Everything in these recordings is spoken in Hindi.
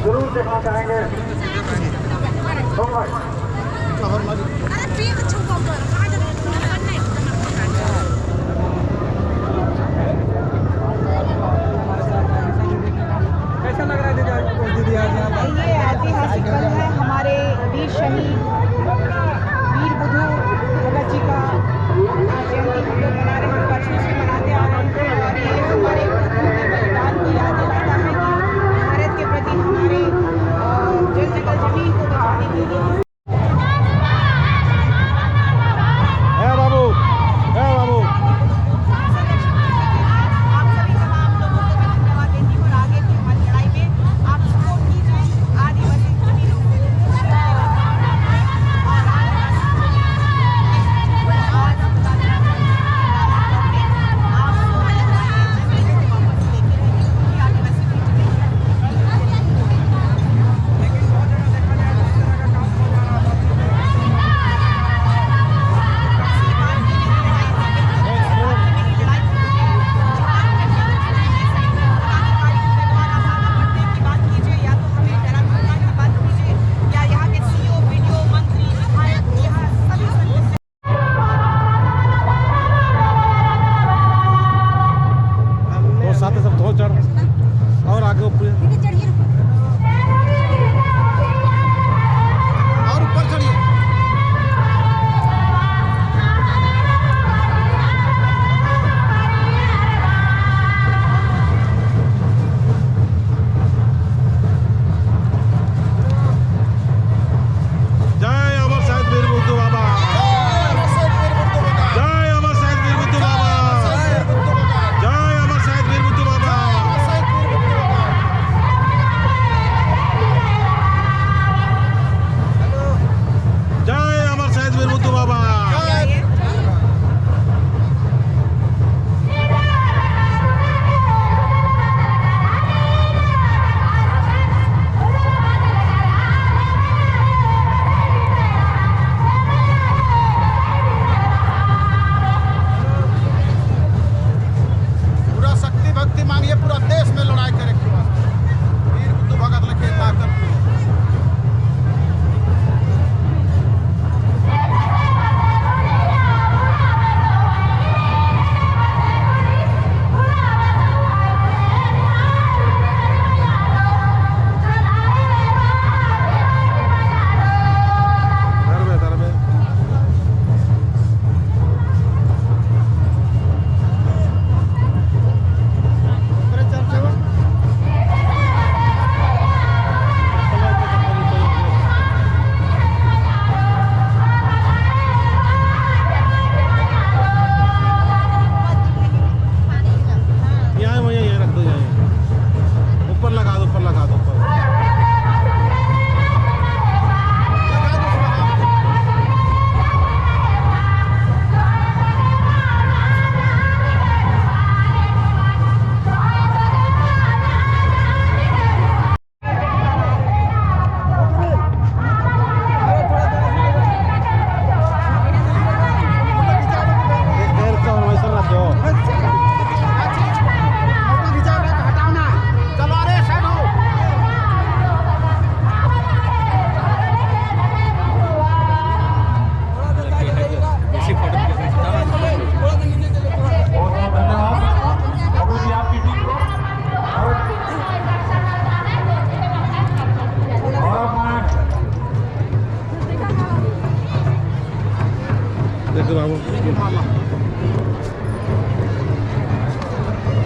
जरूर देखना चाहेंगे। कैसा लग रहा है दीदी आज यहाँ पर? ये ऐतिहासिक पल है हमारे वीर शहीद वीर बुद्धू भगत जी का जयंती हम लोग मना रहे हैं, वर्षों से मनाते आ रहे हैं और ये हमारे बलिदान को याद दिलाता है कि भारत के प्रति हमारे जल जगह जमीन को बचाने के लिए और आगे ऊपर और ऊपर चढ़िए। जय अमर शहीद वीर बुद्धू बाबा, जय अमर शहीद वीर बुद्धू बाबा, जय अमर शहीद वीर बुद्धू बाबा। जय अमर शहीद वीर बुद्धू बाबा। पूरा शक्ति भक्ति मांगिए, पूरा देश में लड़ाई करे वीर बुद्धू भगत लिखे ताकत। देखो बाबू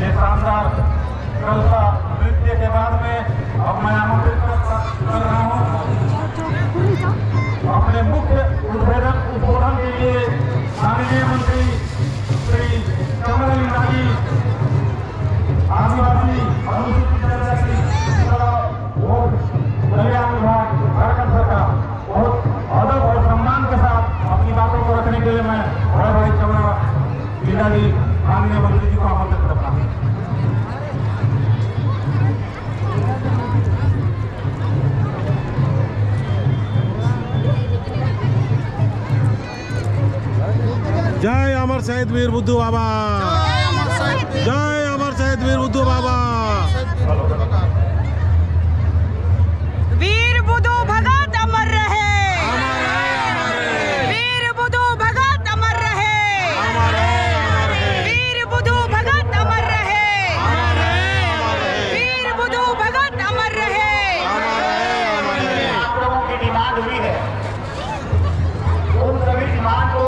ये शानदार कलसा नृत्य के बाद में अब मैं आमंत्रित कर रहा हूँ अपने मुख्य उद्बोधन के लिए माननीय मंत्री श्री कमल जी, आदिवासी अनुसूचित जनजाति कल्याण विभाग झारखंड सरकार बहुत अदब और सम्मान के साथ अपनी बातों को रखने के लिए मैं बड़े भाई चमड़ा लीला जी माननीय मंत्री जी को आमंत्रित करता हूँ। जय अमर शहीद वीर बुद्धू बाबा, जय अमर शहीद वीर बुद्धू बाबा वीर बुद्धू भगत